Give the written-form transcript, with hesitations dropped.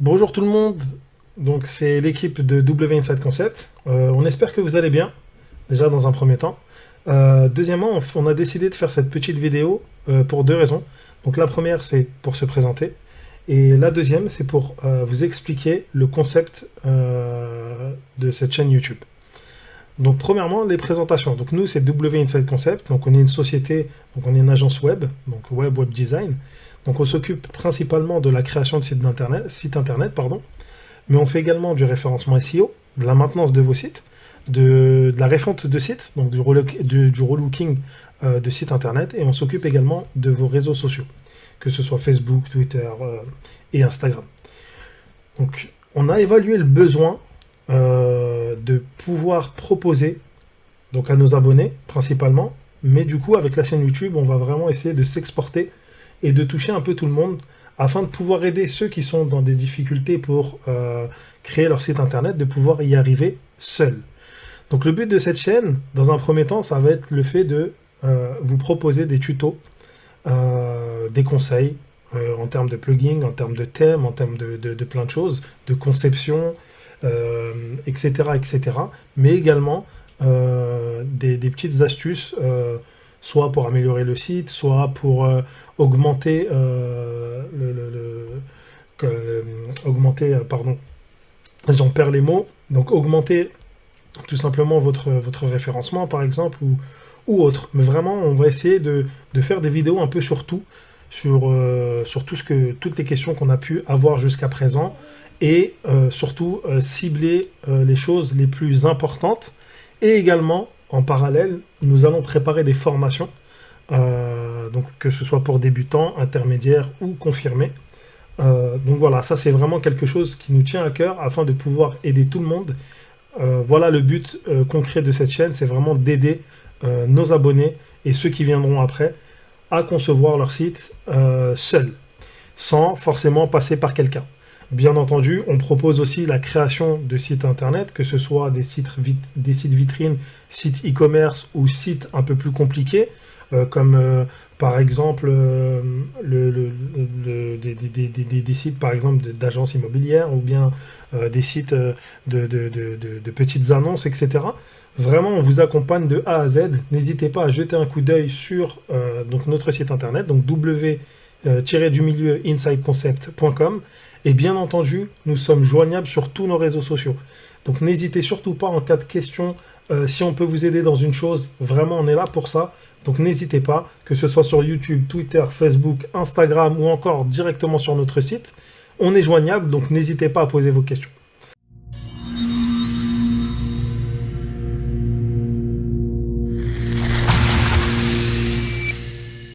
Bonjour tout le monde, donc c'est l'équipe de W Inside Concept. On espère que vous allez bien, déjà dans un premier temps. Deuxièmement, on a décidé de faire cette petite vidéo pour deux raisons. Donc la première, c'est pour se présenter. Et la deuxième, c'est pour vous expliquer le concept de cette chaîne YouTube. Donc premièrement, les présentations. Donc nous, c'est W Inside Concept. Donc on est une société, donc on est une agence web, donc web design. Donc on s'occupe principalement de la création de sites internet, mais on fait également du référencement SEO, de la maintenance de vos sites, de la refonte de sites, donc du relooking de sites internet, et on s'occupe également de vos réseaux sociaux, que ce soit Facebook, Twitter et Instagram. Donc on a évalué le besoin de pouvoir proposer donc à nos abonnés principalement, mais du coup avec la chaîne YouTube, on va vraiment essayer de s'exporter et de toucher un peu tout le monde afin de pouvoir aider ceux qui sont dans des difficultés pour créer leur site internet, de pouvoir y arriver seuls. Donc le but de cette chaîne, dans un premier temps, ça va être le fait de vous proposer des tutos, des conseils en termes de plugins, en termes de thèmes, en termes de plein de choses, de conception, etc., etc. Mais également des petites astuces soit pour améliorer le site, soit pour augmenter, pardon, j'en perds les mots, donc augmenter tout simplement votre référencement par exemple, ou autre. Mais vraiment, on va essayer de faire des vidéos un peu sur tout, sur toutes les questions qu'on a pu avoir jusqu'à présent, et surtout cibler les choses les plus importantes, et également en parallèle, nous allons préparer des formations, donc que ce soit pour débutants, intermédiaires ou confirmés. Donc voilà, ça c'est vraiment quelque chose qui nous tient à cœur afin de pouvoir aider tout le monde. Voilà le but concret de cette chaîne, c'est vraiment d'aider nos abonnés et ceux qui viendront après à concevoir leur site seuls, sans forcément passer par quelqu'un. Bien entendu, on propose aussi la création de sites internet, que ce soit des sites vitrines, sites e-commerce ou sites un peu plus compliqués, comme par exemple des sites par exemple d'agences immobilières ou bien des sites de petites annonces, etc. Vraiment, on vous accompagne de A à Z. N'hésitez pas à jeter un coup d'œil sur donc notre site internet, donc insideconcept.com. Et bien entendu, nous sommes joignables sur tous nos réseaux sociaux. Donc n'hésitez surtout pas en cas de question, si on peut vous aider dans une chose, vraiment on est là pour ça. Donc n'hésitez pas, que ce soit sur YouTube, Twitter, Facebook, Instagram ou encore directement sur notre site. On est joignable, donc n'hésitez pas à poser vos questions.